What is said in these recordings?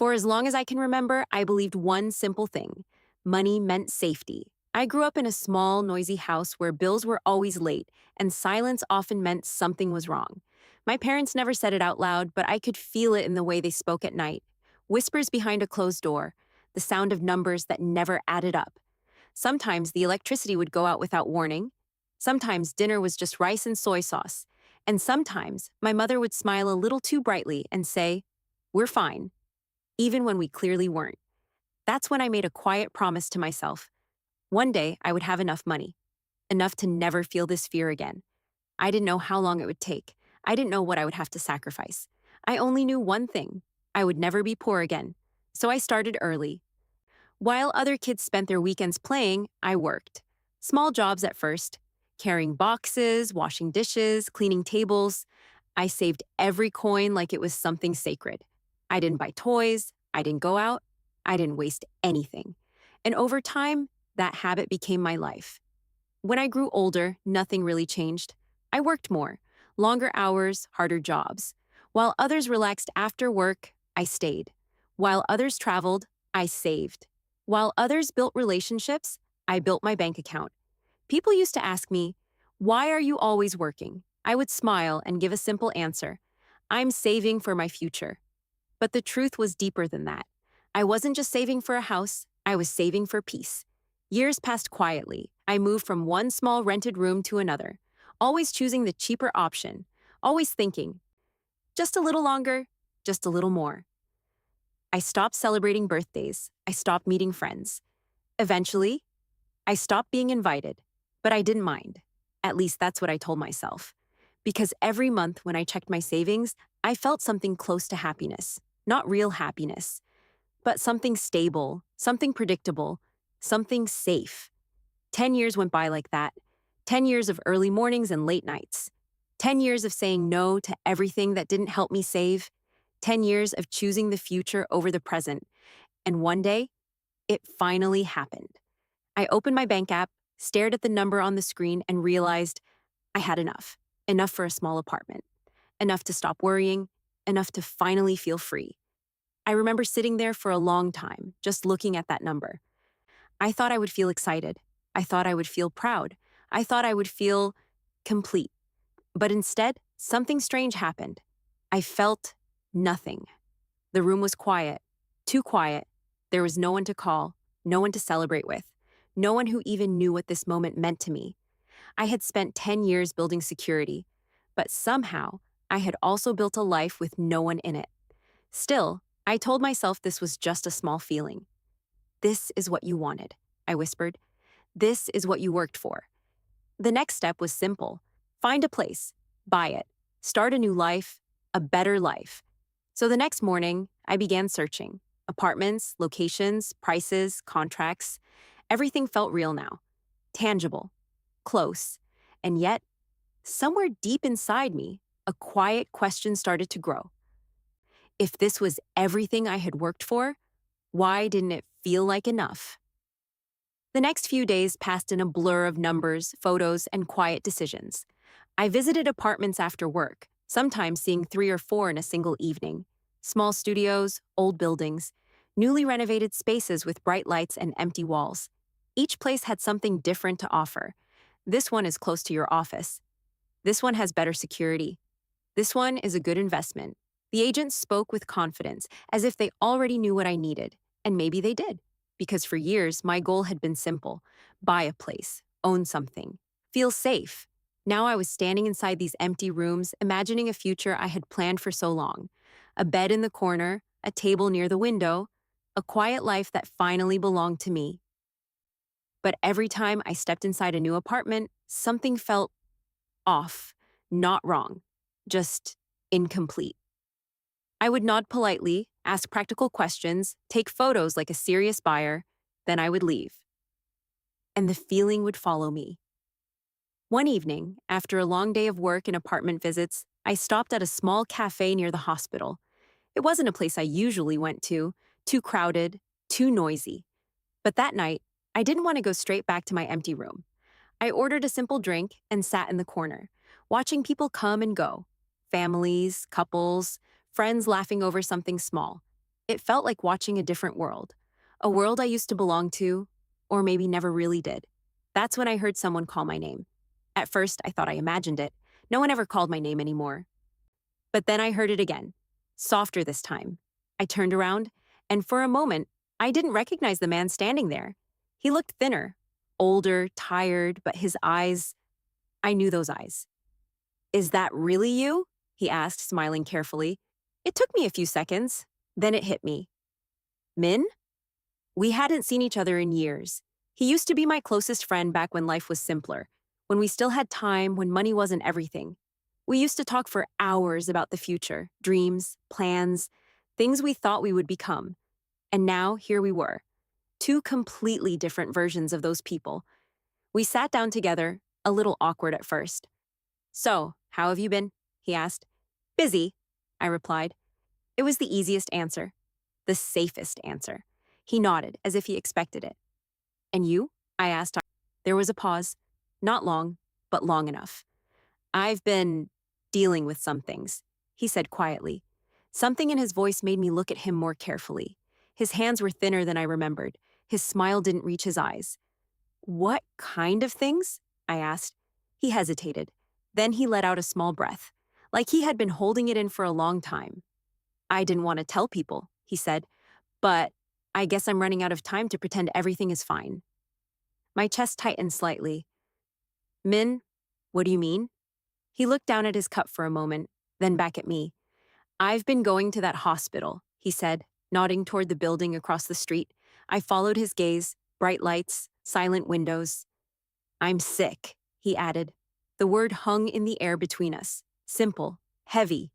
For as long as I can remember, I believed one simple thing: money meant safety. I grew up in a small, noisy house where bills were always late, and silence often meant something was wrong. My parents never said it out loud, but I could feel it in the way they spoke at night. Whispers behind a closed door, the sound of numbers that never added up. Sometimes the electricity would go out without warning. Sometimes dinner was just rice and soy sauce. And sometimes my mother would smile a little too brightly and say, "We're fine," even when we clearly weren't. That's when I made a quiet promise to myself. One day I would have enough money, enough to never feel this fear again. I didn't know how long it would take. I didn't know what I would have to sacrifice. I only knew one thing: I would never be poor again. So I started early. While other kids spent their weekends playing, I worked. Small jobs at first, carrying boxes, washing dishes, cleaning tables. I saved every coin like it was something sacred. I didn't buy toys, I didn't go out, I didn't waste anything. And over time, that habit became my life. When I grew older, nothing really changed. I worked more, longer hours, harder jobs. While others relaxed after work, I stayed. While others traveled, I saved. While others built relationships, I built my bank account. People used to ask me, "Why are you always working?" I would smile and give a simple answer: "I'm saving for my future." But the truth was deeper than that. I wasn't just saving for a house, I was saving for peace. Years passed quietly. I moved from one small rented room to another, always choosing the cheaper option, always thinking, just a little longer, just a little more. I stopped celebrating birthdays. I stopped meeting friends. Eventually, I stopped being invited, but I didn't mind. At least that's what I told myself. Because every month when I checked my savings, I felt something close to happiness. Not real happiness, but something stable, something predictable, something safe. 10 years went by like that. 10 years of early mornings and late nights. 10 years of saying no to everything that didn't help me save. 10 years of choosing the future over the present. And one day, it finally happened. I opened my bank app, stared at the number on the screen, and realized I had enough. Enough for a small apartment. Enough to stop worrying. Enough to finally feel free. I remember sitting there for a long time, just looking at that number. I thought I would feel excited. I thought I would feel proud. I thought I would feel complete. But instead, something strange happened. I felt nothing. The room was quiet, too quiet. There was no one to call, no one to celebrate with, no one who even knew what this moment meant to me. I had spent 10 years building security, but somehow I had also built a life with no one in it. Still, I told myself this was just a small feeling. "This is what you wanted," I whispered. "This is what you worked for." The next step was simple: find a place, buy it, start a new life, a better life. So the next morning, I began searching. Apartments, locations, prices, contracts. Everything felt real now. Tangible. Close. And yet, somewhere deep inside me, a quiet question started to grow. If this was everything I had worked for, why didn't it feel like enough? The next few days passed in a blur of numbers, photos, and quiet decisions. I visited apartments after work, sometimes seeing 3 or 4 in a single evening. Small studios, old buildings, newly renovated spaces with bright lights and empty walls. Each place had something different to offer. This one is close to your office. This one has better security. This one is a good investment. The agents spoke with confidence, as if they already knew what I needed. And maybe they did. Because for years, my goal had been simple: buy a place, own something, feel safe. Now I was standing inside these empty rooms, imagining a future I had planned for so long. A bed in the corner, a table near the window, a quiet life that finally belonged to me. But every time I stepped inside a new apartment, something felt off, not wrong, just incomplete. I would nod politely, ask practical questions, take photos like a serious buyer, then I would leave. And the feeling would follow me. One evening, after a long day of work and apartment visits, I stopped at a small cafe near the hospital. It wasn't a place I usually went to, too crowded, too noisy. But that night, I didn't want to go straight back to my empty room. I ordered a simple drink and sat in the corner, watching people come and go. Families, couples, friends laughing over something small. It felt like watching a different world, a world I used to belong to, or maybe never really did. That's when I heard someone call my name. At first, I thought I imagined it. No one ever called my name anymore. But then I heard it again, softer this time. I turned around, and for a moment, I didn't recognize the man standing there. He looked thinner, older, tired, but his eyes, I knew those eyes. Is that really you? He asked, smiling carefully. It took me a few seconds. Then it hit me. Min? We hadn't seen each other in years. He used to be my closest friend back when life was simpler, when we still had time, when money wasn't everything. We used to talk for hours about the future, dreams, plans, things we thought we would become. And now, here we were, two completely different versions of those people. We sat down together, a little awkward at first. So, how have you been? He asked. Busy, I replied. It was the easiest answer, the safest answer. He nodded, as if he expected it. And you? I asked. There was a pause. Not long, but long enough. I've been dealing with some things, he said quietly. Something in his voice made me look at him more carefully. His hands were thinner than I remembered. His smile didn't reach his eyes. What kind of things? I asked. He hesitated. Then he let out a small breath, like he had been holding it in for a long time. I didn't want to tell people, he said, but I guess I'm running out of time to pretend everything is fine. My chest tightened slightly. Min, what do you mean? He looked down at his cup for a moment, then back at me. I've been going to that hospital, he said, nodding toward the building across the street. I followed his gaze, bright lights, silent windows. I'm sick, he added. The word hung in the air between us, simple, heavy,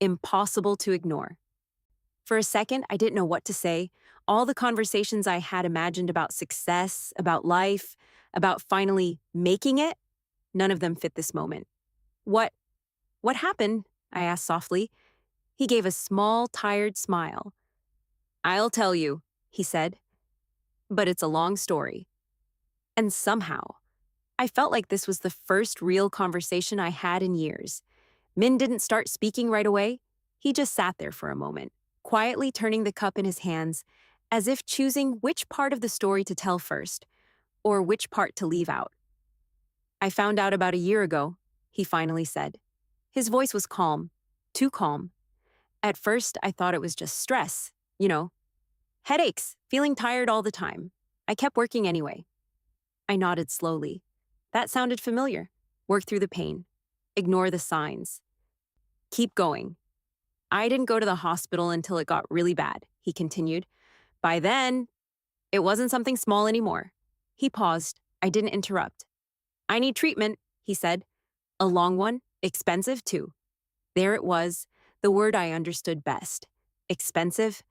impossible to ignore. For a second, I didn't know what to say. All the conversations I had imagined about success, about life, about finally making it, none of them fit this moment. What happened? I asked softly. He gave a small, tired smile. I'll tell you, he said, but it's a long story. And somehow, I felt like this was the first real conversation I had in years. Min didn't start speaking right away. He just sat there for a moment, quietly turning the cup in his hands, as if choosing which part of the story to tell first, or which part to leave out. I found out about a year ago, he finally said. His voice was calm, too calm. At first, I thought it was just stress, headaches, feeling tired all the time. I kept working anyway. I nodded slowly. That sounded familiar. Work through the pain. Ignore the signs. Keep going. I didn't go to the hospital until it got really bad, he continued. By then, it wasn't something small anymore. He paused. I didn't interrupt. I need treatment, he said. A long one, expensive too. There it was, the word I understood best. Expensive?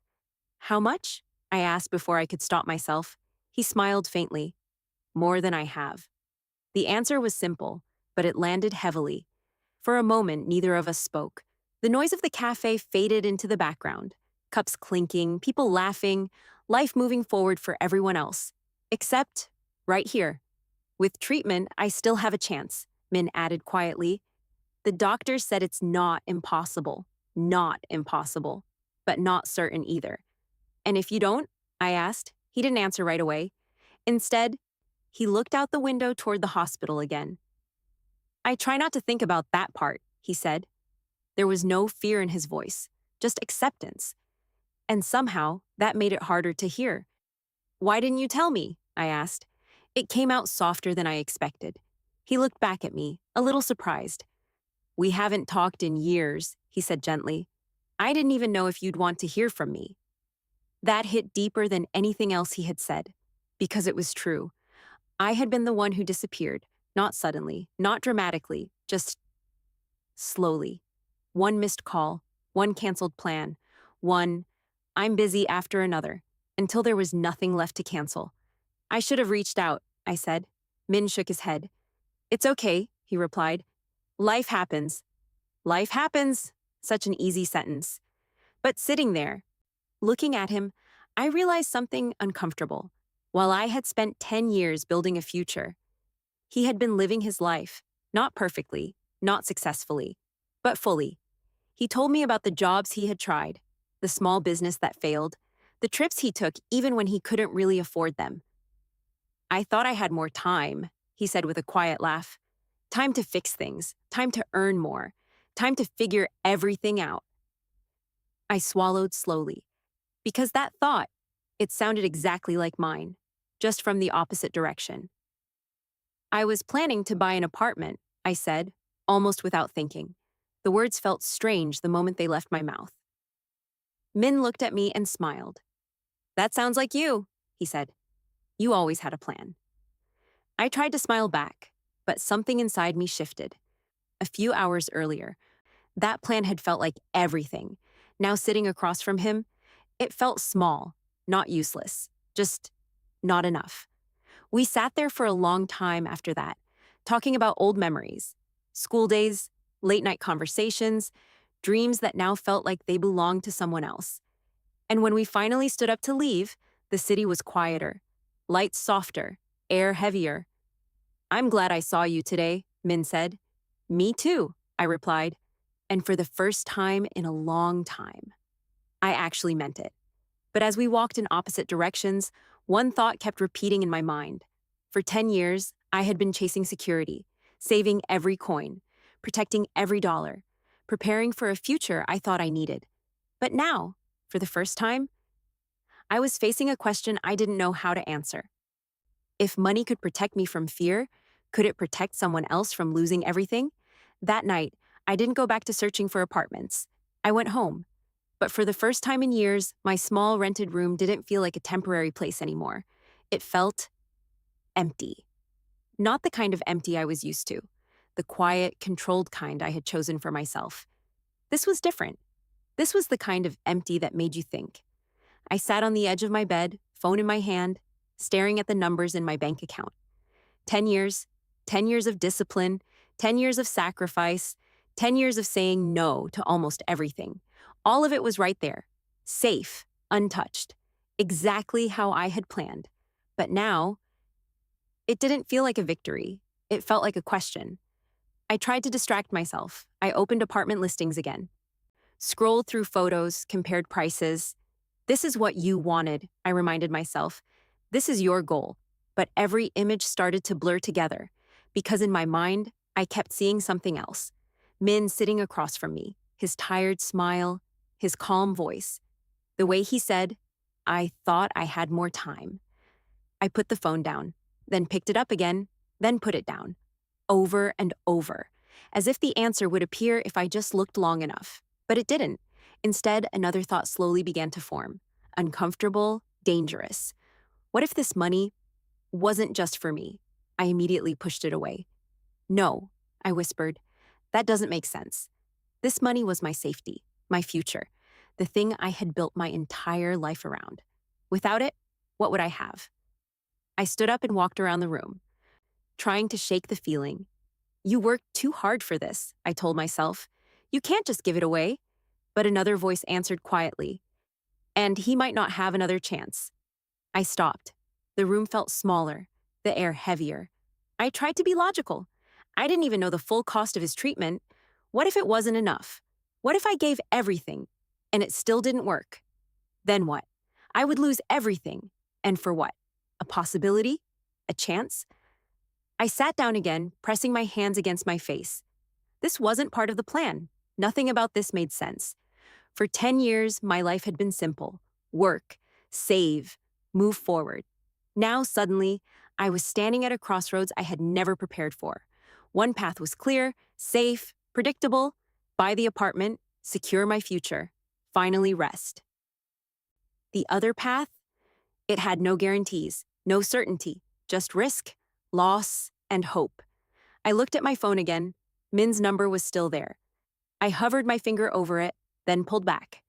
How much? I asked before I could stop myself. He smiled faintly. More than I have. The answer was simple, but it landed heavily. For a moment, neither of us spoke. The noise of the cafe faded into the background. Cups clinking, people laughing, life moving forward for everyone else. Except, right here. With treatment, I still have a chance, Min added quietly. The doctor said it's not impossible. Not impossible. But not certain either. And if you don't? I asked. He didn't answer right away. Instead, he looked out the window toward the hospital again. I try not to think about that part, he said. There was no fear in his voice, just acceptance. And somehow, that made it harder to hear. Why didn't you tell me? I asked. It came out softer than I expected. He looked back at me, a little surprised. We haven't talked in years, he said gently. I didn't even know if you'd want to hear from me. That hit deeper than anything else he had said, because it was true. I had been the one who disappeared, not suddenly, not dramatically, just slowly. One missed call, one canceled plan, one, I'm busy after another, until there was nothing left to cancel. I should have reached out, I said. Min shook his head. It's okay, he replied. Life happens. Life happens. Such an easy sentence. But sitting there, looking at him, I realized something uncomfortable. While I had spent 10 years building a future, he had been living his life, not perfectly, not successfully, but fully. He told me about the jobs he had tried, the small business that failed, the trips he took even when he couldn't really afford them. I thought I had more time, he said with a quiet laugh. Time to fix things, time to earn more, time to figure everything out. I swallowed slowly, because that thought, it sounded exactly like mine, just from the opposite direction. I was planning to buy an apartment, I said, almost without thinking. The words felt strange the moment they left my mouth. Min looked at me and smiled. That sounds like you, he said. You always had a plan. I tried to smile back, but something inside me shifted. A few hours earlier, that plan had felt like everything. Now sitting across from him, it felt small, not useless, just not enough. We sat there for a long time after that, talking about old memories, school days, late night conversations, dreams that now felt like they belonged to someone else. And when we finally stood up to leave, the city was quieter, lights softer, air heavier. I'm glad I saw you today, Min said. Me too, I replied. And for the first time in a long time, I actually meant it. But as we walked in opposite directions, one thought kept repeating in my mind. For 10 years, I had been chasing security, saving every coin, protecting every dollar, preparing for a future I thought I needed. But now, for the first time, I was facing a question I didn't know how to answer. If money could protect me from fear, could it protect someone else from losing everything? That night, I didn't go back to searching for apartments. I went home. But for the first time in years, my small rented room didn't feel like a temporary place anymore. It felt empty. Not the kind of empty I was used to, the quiet, controlled kind I had chosen for myself. This was different. This was the kind of empty that made you think. I sat on the edge of my bed, phone in my hand, staring at the numbers in my bank account. 10 years, 10 years of discipline, 10 years of sacrifice, 10 years of saying no to almost everything. All of it was right there, safe, untouched, exactly how I had planned. But now, it didn't feel like a victory. It felt like a question. I tried to distract myself. I opened apartment listings again, scrolled through photos, compared prices. This is what you wanted, I reminded myself. This is your goal. But every image started to blur together, because in my mind, I kept seeing something else. Min sitting across from me, his tired smile, his calm voice. The way he said, I thought I had more time. I put the phone down, then picked it up again, then put it down. Over and over, as if the answer would appear if I just looked long enough. But it didn't. Instead, another thought slowly began to form. Uncomfortable, dangerous. What if this money wasn't just for me? I immediately pushed it away. No, I whispered. That doesn't make sense. This money was my safety, my future, the thing I had built my entire life around. Without it, what would I have? I stood up and walked around the room, trying to shake the feeling. You worked too hard for this, I told myself. You can't just give it away. But another voice answered quietly. And he might not have another chance. I stopped. The room felt smaller, the air heavier. I tried to be logical. I didn't even know the full cost of his treatment. What if it wasn't enough? What if I gave everything, and it still didn't work? Then what? I would lose everything. And for what? A possibility? A chance? I sat down again, pressing my hands against my face. This wasn't part of the plan. Nothing about this made sense. For 10 years, my life had been simple. Work, save, move forward. Now, suddenly, I was standing at a crossroads I had never prepared for. One path was clear, safe, predictable. Buy the apartment, secure my future, finally rest. The other path? It had no guarantees, no certainty, just risk, loss, and hope. I looked at my phone again. Min's number was still there. I hovered my finger over it, then pulled back.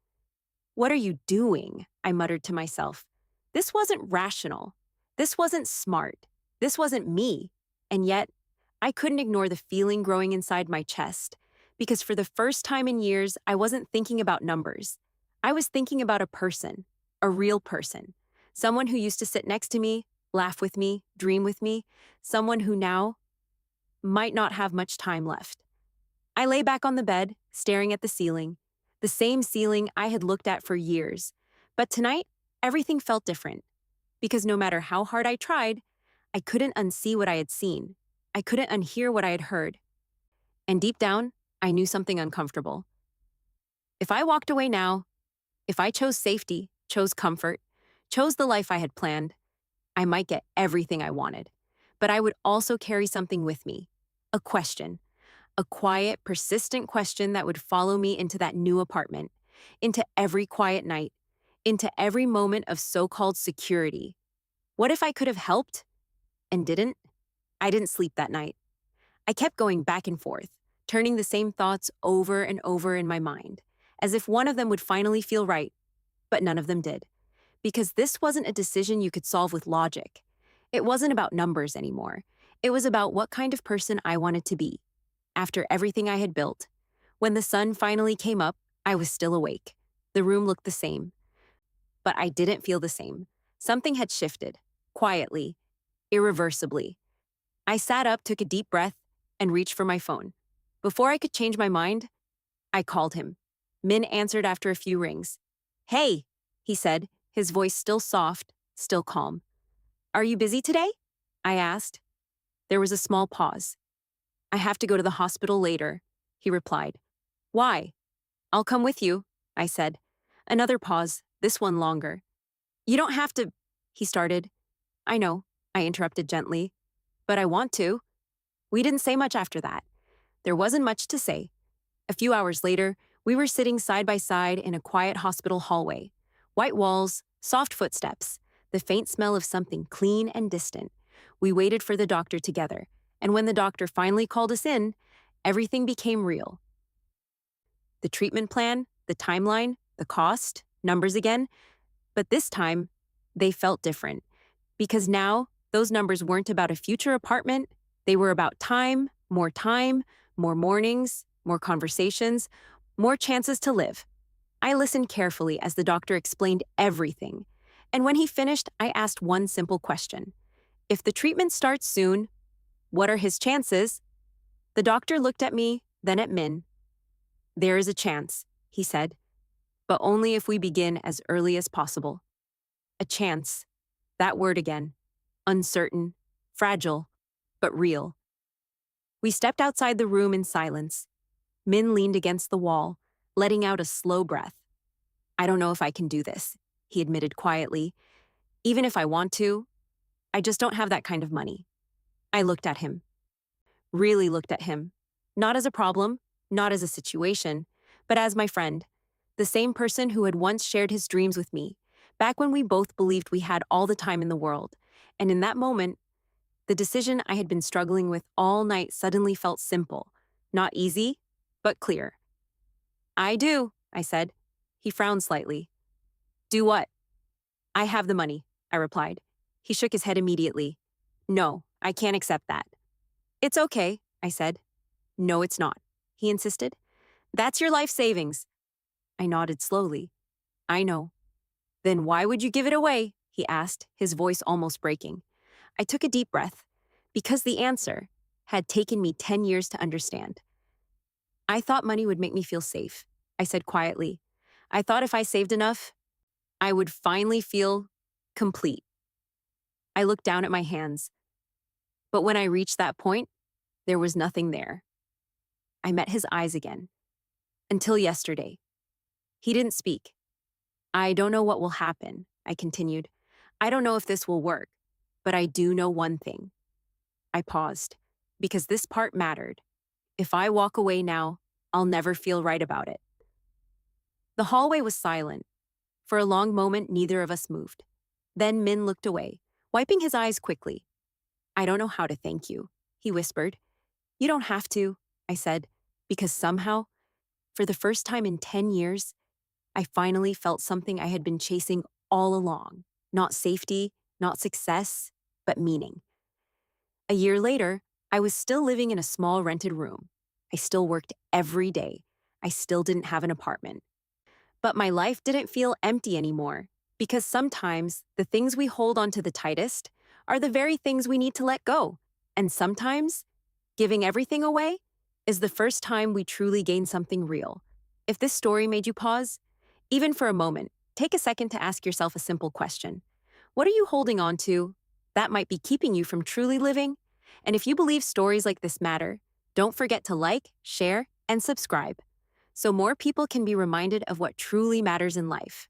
What are you doing? I muttered to myself. This wasn't rational. This wasn't smart. This wasn't me. And yet, I couldn't ignore the feeling growing inside my chest, because for the first time in years, I wasn't thinking about numbers. I was thinking about a person, a real person, someone who used to sit next to me, laugh with me, dream with me, someone who now might not have much time left. I lay back on the bed, staring at the ceiling. the same ceiling I had looked at for years. But tonight, everything felt different, because no matter how hard I tried, I couldn't unsee what I had seen. I couldn't unhear what I had heard. And deep down, I knew something uncomfortable. If I walked away now, if I chose safety, chose comfort, chose the life I had planned, I might get everything I wanted. But I would also carry something with me, a question, a quiet, persistent question that would follow me into that new apartment, into every quiet night, into every moment of so-called security. What if I could have helped and didn't? I didn't sleep that night. I kept going back and forth, turning the same thoughts over and over in my mind, as if one of them would finally feel right, but none of them did. Because this wasn't a decision you could solve with logic. It wasn't about numbers anymore. It was about what kind of person I wanted to be. After everything I had built, when the sun finally came up, I was still awake. The room looked the same, but I didn't feel the same. Something had shifted, quietly, irreversibly. I sat up, took a deep breath, and reached for my phone. Before I could change my mind, I called him. Min answered after a few rings. "Hey," he said, his voice still soft, still calm. "Are you busy today?" I asked. There was a small pause. "I have to go to the hospital later," he replied. "Why?" "I'll come with you," I said. Another pause, this one longer. "You don't have to," he started. "I know," I interrupted gently. "But I want to." We didn't say much after that. There wasn't much to say. A few hours later, we were sitting side by side in a quiet hospital hallway. White walls, soft footsteps, the faint smell of something clean and distant. We waited for the doctor together, and when the doctor finally called us in, everything became real. The treatment plan, the timeline, the cost, numbers again. But this time, they felt different. Because now, those numbers weren't about a future apartment. They were about time, more mornings, more conversations, more chances to live. I listened carefully as the doctor explained everything. And when he finished, I asked one simple question. If the treatment starts soon, what are his chances? The doctor looked at me, then at Min. "There is a chance," he said, "but only if we begin as early as possible." A chance. That word again. Uncertain, fragile, but real. We stepped outside the room in silence. Min leaned against the wall, letting out a slow breath. "I don't know if I can do this," he admitted quietly. "Even if I want to, I just don't have that kind of money." I looked at him. Really looked at him. Not as a problem, not as a situation, but as my friend. The same person who had once shared his dreams with me, back when we both believed we had all the time in the world. And in that moment, the decision I had been struggling with all night suddenly felt simple. Not easy, but clear. "I do," I said. He frowned slightly. "Do what?" "I have the money," I replied. He shook his head immediately. "No, I can't accept that." "It's okay," I said. "No, it's not," he insisted. "That's your life savings." I nodded slowly. "I know." "Then why would you give it away?" he asked, his voice almost breaking. I took a deep breath, because the answer had taken me 10 years to understand. "I thought money would make me feel safe," I said quietly. "I thought if I saved enough, I would finally feel complete." I looked down at my hands. But when I reached that point, there was nothing there. I met his eyes again. Until yesterday. He didn't speak. "I don't know what will happen," I continued. "I don't know if this will work, but I do know one thing." I paused, because this part mattered. If I walk away now, I'll never feel right about it. The hallway was silent. For a long moment, neither of us moved. Then Min looked away, wiping his eyes quickly. "I don't know how to thank you," he whispered. "You don't have to," I said, because somehow, for the first time in 10 years, I finally felt something I had been chasing all along. Not safety, not success, but meaning. A year later, I was still living in a small rented room. I still worked every day. I still didn't have an apartment. But my life didn't feel empty anymore, because sometimes the things we hold on to the tightest are the very things we need to let go. And sometimes, giving everything away is the first time we truly gain something real. If this story made you pause, even for a moment, take a second to ask yourself a simple question. What are you holding on to that might be keeping you from truly living? And if you believe stories like this matter, don't forget to like, share, and subscribe so more people can be reminded of what truly matters in life.